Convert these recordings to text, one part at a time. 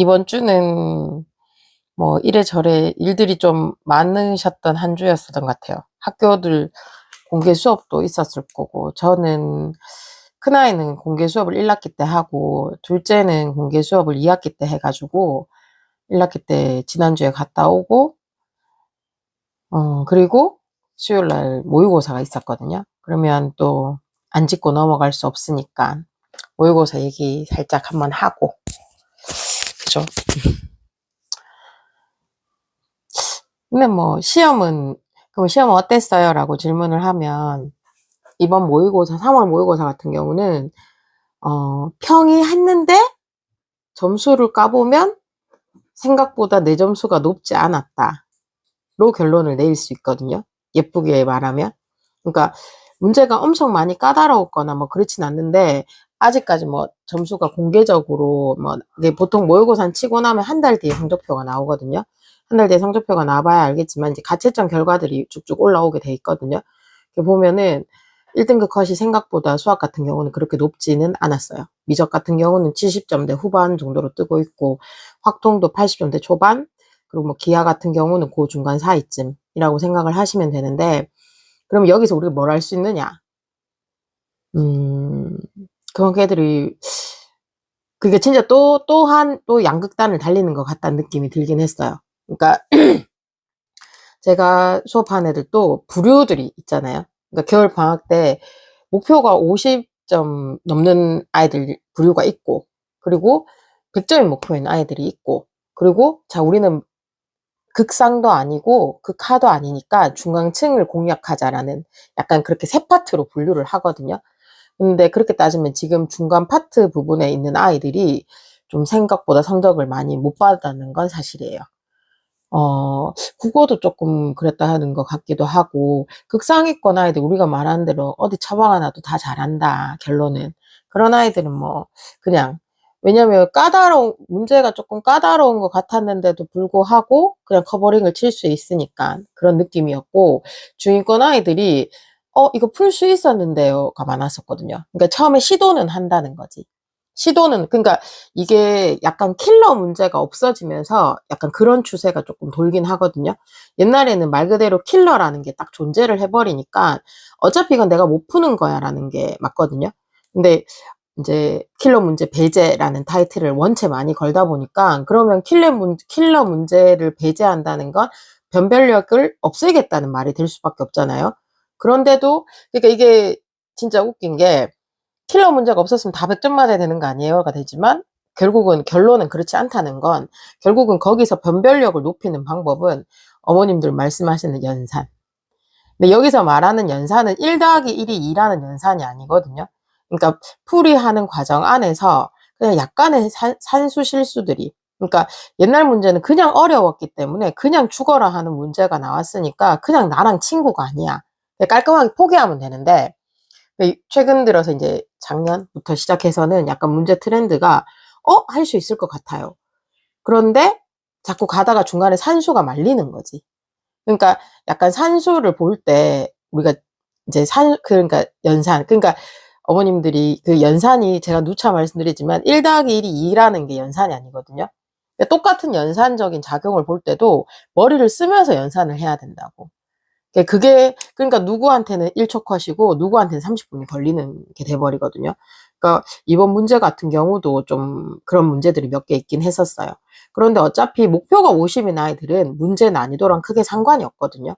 이번 주는 뭐 이래저래 일들이 좀 많으셨던 한 주였었던 것 같아요. 학교들 공개 수업도 있었을 거고, 저는 큰아이는 공개 수업을 1학기 때 하고, 둘째는 공개 수업을 2학기 때 해가지고, 1학기 때 지난주에 갔다 오고, 그리고 수요일 날 모의고사가 있었거든요. 그러면 또 안 짚고 넘어갈 수 없으니까, 모의고사 얘기 살짝 한번 하고, 그죠? 근데 뭐 그럼 시험은 어땠어요? 라고 질문을 하면 이번 모의고사 3월 모의고사 같은 경우는 평이 했는데 점수를 까보면 생각보다 내 점수가 높지 않았다로 결론을 내릴 수 있거든요. 예쁘게 말하면. 그러니까 문제가 엄청 많이 까다로웠거나 뭐 그렇진 않는데 아직까지 뭐 점수가 공개적으로 뭐 이게 보통 모의고사 치고 나면 한 달 뒤에 성적표가 나오거든요. 한 달 뒤에 성적표가 나와봐야 알겠지만 이제 가채점 결과들이 쭉쭉 올라오게 돼 있거든요. 보면은 1등급 컷이 생각보다 수학 같은 경우는 그렇게 높지는 않았어요. 미적 같은 경우는 70점대 후반 정도로 뜨고 있고 확통도 80점대 초반, 그리고 뭐 기하 같은 경우는 그 중간 사이쯤이라고 생각을 하시면 되는데, 그럼 여기서 우리가 뭘 할 수 있느냐? 그런 애들이 그게 진짜 또 양극단을 달리는 것 같다는 느낌이 들긴 했어요. 그러니까 제가 수업한 애들도 부류들이 있잖아요. 그러니까 겨울 방학 때 목표가 50점 넘는 아이들 부류가 있고, 그리고 100점이 목표인 아이들이 있고, 그리고 자 우리는 극상도 아니고 극하도 아니니까 중간층을 공략하자라는 약간 그렇게 세 파트로 분류를 하거든요. 근데 그렇게 따지면 지금 중간 파트 부분에 있는 아이들이 좀 생각보다 성적을 많이 못 받았다는 건 사실이에요. 국어도 조금 그랬다 하는 것 같기도 하고, 극상위권 아이들 우리가 말하는 대로 어디 처방 하나도 다 잘한다, 결론은. 그런 아이들은 뭐, 그냥, 왜냐면 문제가 조금 까다로운 것 같았는데도 불구하고, 그냥 커버링을 칠 수 있으니까, 그런 느낌이었고, 중위권 아이들이, 이거 풀 수 있었는데요가 많았었거든요. 그러니까 처음에 시도는 한다는 거지. 그러니까 이게 약간 킬러 문제가 없어지면서 약간 그런 추세가 조금 돌긴 하거든요. 옛날에는 말 그대로 킬러라는 게 딱 존재를 해버리니까 어차피 이건 내가 못 푸는 거야 라는 게 맞거든요. 근데 이제 킬러 문제 배제라는 타이틀을 원체 많이 걸다 보니까 그러면 킬러 문제를 배제한다는 건 변별력을 없애겠다는 말이 될 수밖에 없잖아요. 그런데도 그러니까 이게 진짜 웃긴 게 킬러 문제가 없었으면 다 100점 맞아야 되는 거 아니에요가 되지만 결론은 그렇지 않다는 건 결국은 거기서 변별력을 높이는 방법은 어머님들 말씀하시는 연산. 근데 여기서 말하는 연산은 1 더하기 1이 2라는 연산이 아니거든요. 그러니까 풀이하는 과정 안에서 그냥 약간의 산수 실수들이, 그러니까 옛날 문제는 그냥 어려웠기 때문에 그냥 죽어라 하는 문제가 나왔으니까 그냥 나랑 친구가 아니야. 깔끔하게 포기하면 되는데, 최근 들어서 이제 작년부터 시작해서는 약간 문제 트렌드가 할 수 있을 것 같아요. 그런데 자꾸 가다가 중간에 산수가 말리는 거지. 그러니까 약간 산수를 볼 때 우리가 이제 그러니까 연산, 그러니까 어머님들이 그 연산이 제가 누차 말씀드리지만 1 더하기 1이 2라는 게 연산이 아니거든요. 그러니까 똑같은 연산적인 작용을 볼 때도 머리를 쓰면서 연산을 해야 된다고. 그러니까 누구한테는 1초 컷이고 누구한테는 30분이 걸리는 게 돼버리거든요. 그러니까 이번 문제 같은 경우도 좀 그런 문제들이 몇 개 있긴 했었어요. 그런데 어차피 목표가 50인 아이들은 문제 난이도랑 크게 상관이 없거든요.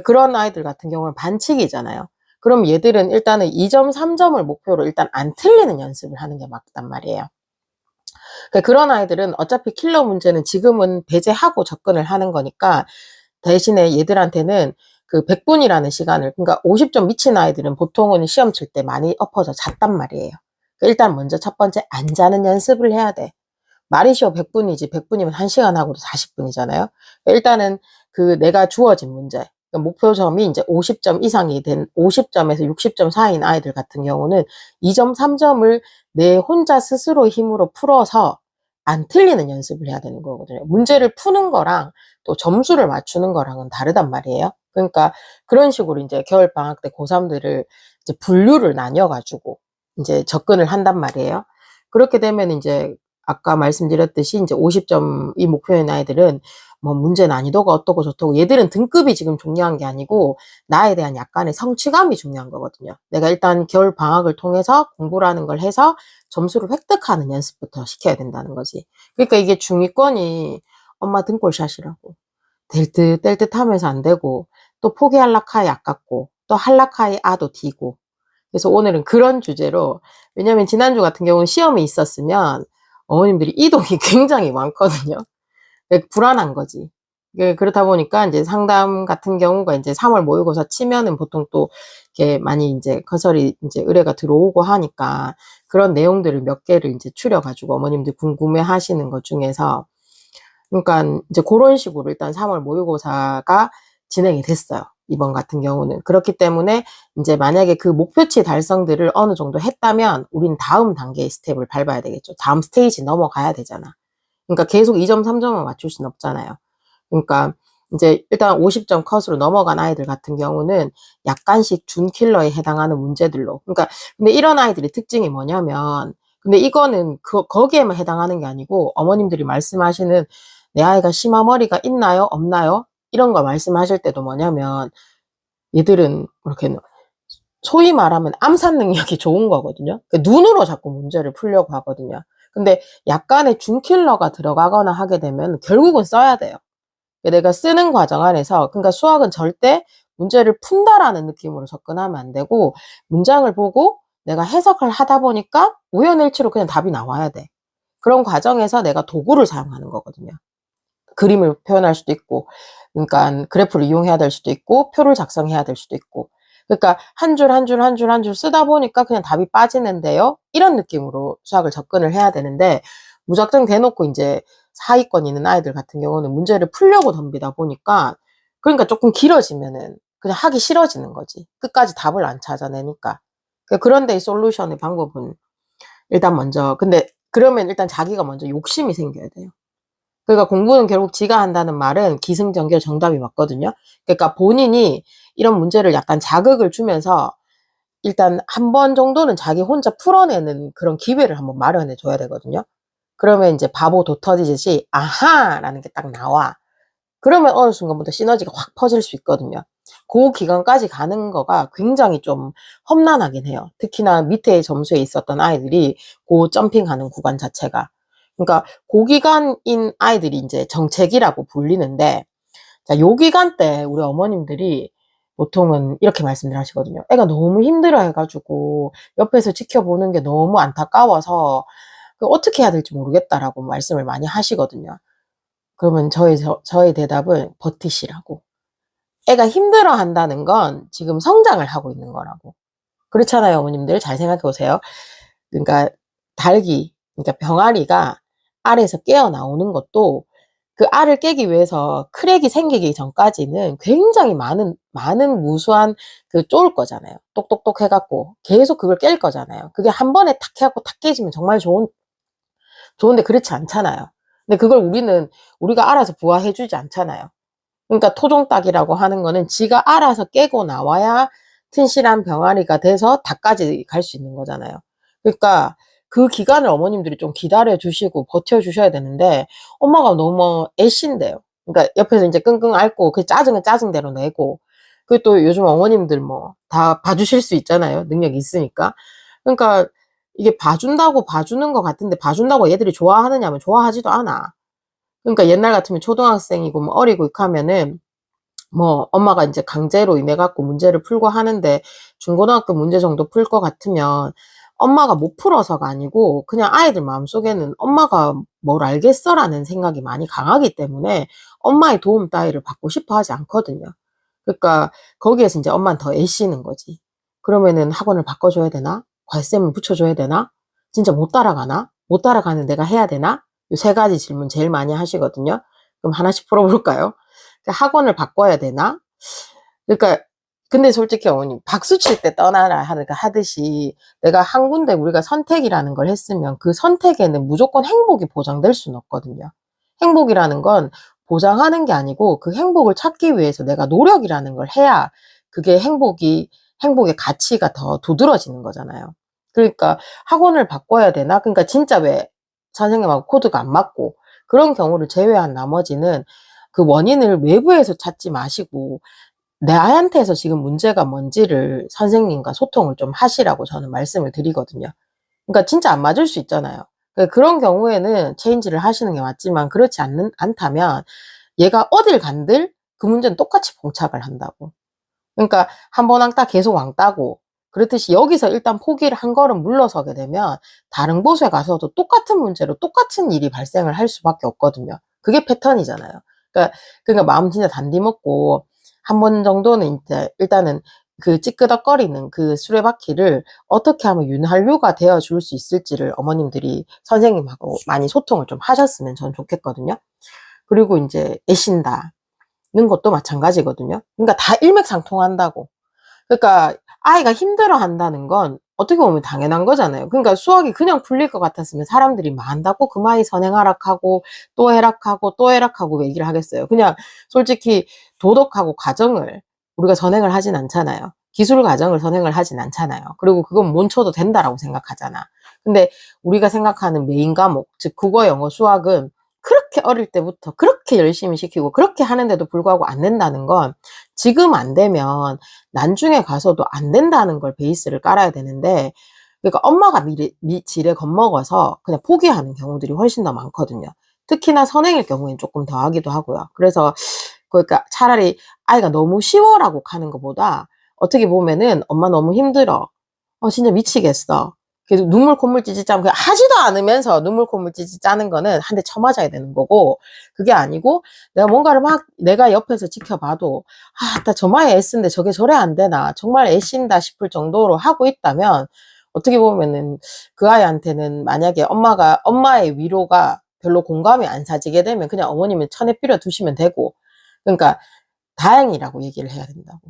그런 아이들 같은 경우는 반칙이잖아요. 그럼 얘들은 일단은 2점, 3점을 목표로 일단 안 틀리는 연습을 하는 게 맞단 말이에요. 그런 아이들은 어차피 킬러 문제는 지금은 배제하고 접근을 하는 거니까 대신에 얘들한테는 그 100분이라는 시간을, 그러니까 50점 미친 아이들은 보통은 시험 칠 때 많이 엎어져 잤단 말이에요. 일단 먼저 첫 번째 안 자는 연습을 해야 돼. 말이 쉬워 100분이지 100분이면 1시간 하고도 40분이잖아요. 일단은 그 내가 주어진 문제, 목표점이 이제 50점 이상이 된 50점에서 60점 사이인 아이들 같은 경우는 2점, 3점을 내 혼자 스스로 힘으로 풀어서 안 틀리는 연습을 해야 되는 거거든요. 문제를 푸는 거랑 또 점수를 맞추는 거랑은 다르단 말이에요. 그러니까 그런 식으로 이제 겨울 방학 때 고3들을 이제 분류를 나뉘어가지고 이제 접근을 한단 말이에요. 그렇게 되면 이제 아까 말씀드렸듯이 이제 50점이 목표인 아이들은 뭐 문제 난이도가 어떻고 저떻고 얘들은 등급이 지금 중요한 게 아니고 나에 대한 약간의 성취감이 중요한 거거든요. 내가 일단 겨울 방학을 통해서 공부라는 걸 해서 점수를 획득하는 연습부터 시켜야 된다는 거지. 그러니까 이게 중위권이 엄마 등골샷이라고. 될 듯 뗄 듯 하면서 안 되고 또 포기할라카이 아깝고 또 할라카이 아도 디고. 그래서 오늘은 그런 주제로, 왜냐면 지난주 같은 경우는 시험이 있었으면 어머님들이 이동이 굉장히 많거든요. 불안한 거지. 그렇다 보니까 이제 상담 같은 경우가 이제 3월 모의고사 치면은 보통 또 이렇게 많이 이제 건설이 이제 의뢰가 들어오고 하니까 그런 내용들을 몇 개를 이제 추려가지고 어머님들 궁금해 하시는 것 중에서, 그러니까 이제 그런 식으로 일단 3월 모의고사가 진행이 됐어요. 이번 같은 경우는. 그렇기 때문에 이제 만약에 그 목표치 달성들을 어느 정도 했다면 우린 다음 단계의 스텝을 밟아야 되겠죠. 다음 스테이지 넘어가야 되잖아. 그러니까 계속 2점, 3점을 맞출 수는 없잖아요. 그러니까 이제 일단 50점 컷으로 넘어간 아이들 같은 경우는 약간씩 준킬러에 해당하는 문제들로. 그러니까 근데 이런 아이들의 특징이 뭐냐면, 근데 이거는 거기에만 해당하는 게 아니고 어머님들이 말씀하시는 내 아이가 심화머리가 있나요? 없나요? 이런 거 말씀하실 때도 뭐냐면 얘들은 이렇게 소위 말하면 암산 능력이 좋은 거거든요. 그러니까 눈으로 자꾸 문제를 풀려고 하거든요. 근데 약간의 준킬러가 들어가거나 하게 되면 결국은 써야 돼요. 내가 쓰는 과정 안에서, 그러니까 수학은 절대 문제를 푼다라는 느낌으로 접근하면 안 되고 문장을 보고 내가 해석을 하다 보니까 우연일치로 그냥 답이 나와야 돼. 그런 과정에서 내가 도구를 사용하는 거거든요. 그림을 표현할 수도 있고, 그러니까 그래프를 이용해야 될 수도 있고, 표를 작성해야 될 수도 있고. 그러니까 한 줄 한 줄 한 줄 한 줄 쓰다 보니까 그냥 답이 빠지는데요. 이런 느낌으로 수학을 접근을 해야 되는데, 무작정 대놓고 이제 하위권 있는 아이들 같은 경우는 문제를 풀려고 덤비다 보니까, 그러니까 조금 길어지면은 그냥 하기 싫어지는 거지. 끝까지 답을 안 찾아내니까. 그런데 이 솔루션의 방법은 일단 먼저, 근데 그러면 일단 자기가 먼저 욕심이 생겨야 돼요. 그러니까 공부는 결국 지가 한다는 말은 기승전결 정답이 맞거든요. 그러니까 본인이 이런 문제를 약간 자극을 주면서 일단 한 번 정도는 자기 혼자 풀어내는 그런 기회를 한번 마련해 줘야 되거든요. 그러면 이제 바보 도 터지듯이 아하라는 게 딱 나와. 그러면 어느 순간부터 시너지가 확 퍼질 수 있거든요. 그 기간까지 가는 거가 굉장히 좀 험난하긴 해요. 특히나 밑에 점수에 있었던 아이들이 그 점핑하는 구간 자체가. 그러니까 그 기간인 아이들이 이제 정책이라고 불리는데, 자, 요 기간 때 우리 어머님들이 보통은 이렇게 말씀을 하시거든요. 애가 너무 힘들어 해가지고 옆에서 지켜보는 게 너무 안타까워서 어떻게 해야 될지 모르겠다라고 말씀을 많이 하시거든요. 그러면 저의 대답은 버티시라고. 애가 힘들어 한다는 건 지금 성장을 하고 있는 거라고. 그렇잖아요, 어머님들. 잘 생각해 보세요. 그러니까 그러니까 병아리가 알에서 깨어 나오는 것도 그 알을 깨기 위해서 크랙이 생기기 전까지는 굉장히 많은 무수한 쪼을 거잖아요. 똑똑똑 해갖고 계속 그걸 깰 거잖아요. 그게 한 번에 탁 해갖고 탁 깨지면 정말 좋은데 그렇지 않잖아요. 근데 그걸 우리가 알아서 부화해주지 않잖아요. 그러니까 토종닭이라고 하는 거는 지가 알아서 깨고 나와야 튼실한 병아리가 돼서 닭까지 갈 수 있는 거잖아요. 그러니까 그 기간을 어머님들이 좀 기다려 주시고 버텨 주셔야 되는데 엄마가 너무 애신대요. 그러니까 옆에서 이제 끙끙 앓고 그 짜증은 짜증대로 내고, 그리고 또 요즘 어머님들 뭐 다 봐주실 수 있잖아요. 능력이 있으니까. 그러니까 이게 봐준다고 봐주는 것 같은데 봐준다고 얘들이 좋아하느냐면 좋아하지도 않아. 그러니까 옛날 같으면 초등학생이고 뭐 어리고 이렇게 하면은 뭐 엄마가 이제 강제로 임해 갖고 문제를 풀고 하는데 중고등학교 문제 정도 풀 것 같으면 엄마가 못 풀어서가 아니고 그냥 아이들 마음속에는 엄마가 뭘 알겠어라는 생각이 많이 강하기 때문에 엄마의 도움 따위를 받고 싶어 하지 않거든요. 그러니까 거기에서 이제 엄마는 더 애쓰는 거지. 그러면은 학원을 바꿔줘야 되나? 괄쌤을 붙여줘야 되나? 진짜 못 따라가나? 못 따라가는 내가 해야 되나? 이 세 가지 질문 제일 많이 하시거든요. 그럼 하나씩 풀어볼까요? 학원을 바꿔야 되나? 그러니까 근데 솔직히 어머님 박수 칠 때 떠나라 하듯이 내가 한 군데 우리가 선택이라는 걸 했으면 그 선택에는 무조건 행복이 보장될 수는 없거든요. 행복이라는 건 보장하는 게 아니고 그 행복을 찾기 위해서 내가 노력이라는 걸 해야 그게 행복의 가치가 더 두드러지는 거잖아요. 그러니까 학원을 바꿔야 되나? 그러니까 진짜 왜 선생님하고 코드가 안 맞고 그런 경우를 제외한 나머지는 그 원인을 외부에서 찾지 마시고 내 아이한테서 지금 문제가 뭔지를 선생님과 소통을 좀 하시라고 저는 말씀을 드리거든요. 그러니까 진짜 안 맞을 수 있잖아요. 그런 경우에는 체인지를 하시는 게 맞지만 그렇지 않다면 얘가 어딜 간들 그 문제는 똑같이 봉착을 한다고. 그러니까 한 번 왕따 계속 왕따고 그렇듯이 여기서 일단 포기를 한 걸음 물러서게 되면 다른 곳에 가서도 똑같은 문제로 똑같은 일이 발생을 할 수밖에 없거든요. 그게 패턴이잖아요. 그러니까 마음 진짜 단디 먹고 한 번 정도는 이제 일단은 그 찌끄덕거리는 그 수레바퀴를 어떻게 하면 윤활유가 되어줄 수 있을지를 어머님들이 선생님하고 많이 소통을 좀 하셨으면 전 좋겠거든요. 그리고 이제 애신다. 는 것도 마찬가지거든요. 그러니까 다 일맥상통한다고. 그러니까 아이가 힘들어 한다는 건 어떻게 보면 당연한 거잖아요. 그러니까 수학이 그냥 풀릴 것 같았으면 사람들이 뭐 한다고 금아이 선행하락하고 또 해락하고 또 해락하고 얘기를 하겠어요. 그냥 솔직히 도덕하고 과정을 우리가 선행을 하진 않잖아요. 기술 과정을 선행을 하진 않잖아요. 그리고 그건 몬쳐도 된다라고 생각하잖아. 근데 우리가 생각하는 메인 과목, 즉 국어, 영어, 수학은 그렇게 어릴 때부터 그렇게 열심히 시키고 그렇게 하는데도 불구하고 안 된다는 건 지금 안 되면 나중에 가서도 안 된다는 걸 베이스를 깔아야 되는데 그러니까 엄마가 지레 겁먹어서 그냥 포기하는 경우들이 훨씬 더 많거든요. 특히나 선행일 경우에는 조금 더 하기도 하고요. 그래서 그러니까 차라리 아이가 너무 쉬워라고 하는 것보다 어떻게 보면은 엄마 너무 힘들어. 진짜 미치겠어. 그래서 눈물 콧물 찌찌 짜면 그냥 하지도 않으면서 눈물 콧물 찌찌 짜는 거는 한 대 쳐맞아야 되는 거고 그게 아니고 내가 뭔가를 막 내가 옆에서 지켜봐도 나 저마에 애쓰는데 저게 저래 안 되나 정말 애쓴다 싶을 정도로 하고 있다면 어떻게 보면은 그 아이한테는 만약에 엄마의 위로가 별로 공감이 안 사지게 되면 그냥 어머님은 천에 뿌려 두시면 되고 그러니까 다행이라고 얘기를 해야 된다고.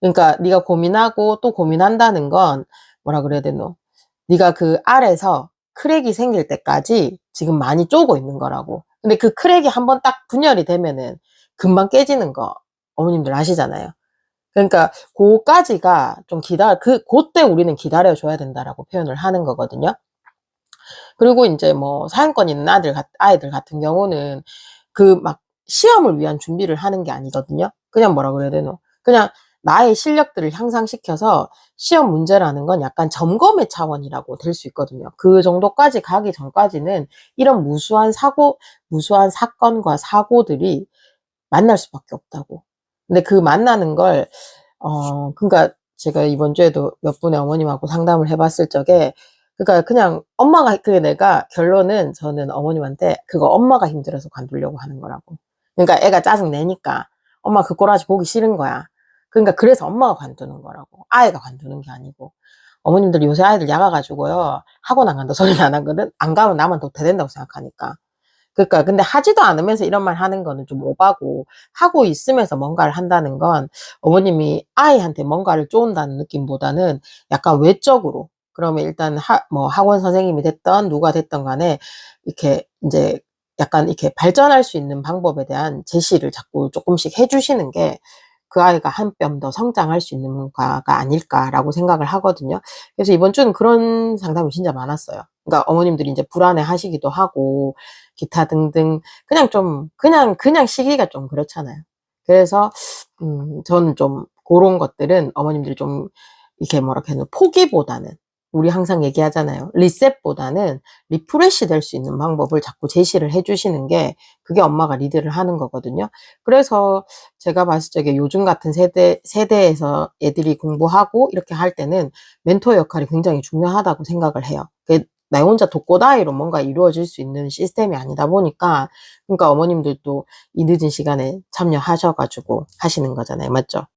그러니까 네가 고민하고 또 고민한다는 건 뭐라 그래야 되노? 네가 그 알에서 크랙이 생길 때까지 지금 많이 쪼고 있는 거라고. 근데 그 크랙이 한번 딱 분열이 되면은 금방 깨지는 거 어머님들 아시잖아요. 그러니까 고까지가 좀 그때 우리는 기다려줘야 된다라고 표현을 하는 거거든요. 그리고 이제 뭐 사연권 있는 아이들 같은 경우는 그 막 시험을 위한 준비를 하는 게 아니거든요. 그냥 뭐라 그래야 되노? 그냥 나의 실력들을 향상시켜서 시험 문제라는 건 약간 점검의 차원이라고 될 수 있거든요. 그 정도까지 가기 전까지는 이런 무수한 사건과 사고들이 만날 수밖에 없다고. 근데 그 만나는 걸, 그러니까 제가 이번 주에도 몇 분의 어머님하고 상담을 해봤을 적에, 그러니까 그냥 내가 결론은 저는 어머님한테 그거 엄마가 힘들어서 관두려고 하는 거라고. 그러니까 애가 짜증 내니까 엄마 그 꼬라지 보기 싫은 거야. 그러니까 그래서 엄마가 관두는 거라고. 아이가 관두는 게 아니고. 어머님들 요새 아이들 야가가지고요. 학원 안 간다 소리 안 하거든. 안 가면 나만 도태된다고 생각하니까. 그러니까 근데 하지도 않으면서 이런 말 하는 거는 좀 오바고 하고 있으면서 뭔가를 한다는 건 어머님이 아이한테 뭔가를 쪼은다는 느낌보다는 약간 외적으로 그러면 일단 뭐 학원 선생님이 됐던 누가 됐던 간에 이렇게 이제 약간 이렇게 발전할 수 있는 방법에 대한 제시를 자꾸 조금씩 해주시는 게 그 아이가 한 뼘 더 성장할 수 있는 뭔가가 아닐까라고 생각을 하거든요. 그래서 이번 주는 그런 상담이 진짜 많았어요. 그러니까 어머님들이 이제 불안해 하시기도 하고 기타 등등 그냥 시기가 좀 그렇잖아요. 그래서 저는 좀 그런 것들은 어머님들이 좀 이렇게 뭐랄까 포기보다는 우리 항상 얘기하잖아요. 리셋보다는 리프레시 될 수 있는 방법을 자꾸 제시를 해주시는 게 그게 엄마가 리드를 하는 거거든요. 그래서 제가 봤을 적에 요즘 같은 세대에서 애들이 공부하고 이렇게 할 때는 멘토 역할이 굉장히 중요하다고 생각을 해요. 나 혼자 독고다이로 뭔가 이루어질 수 있는 시스템이 아니다 보니까 그러니까 어머님들도 이 늦은 시간에 참여하셔가지고 하시는 거잖아요. 맞죠?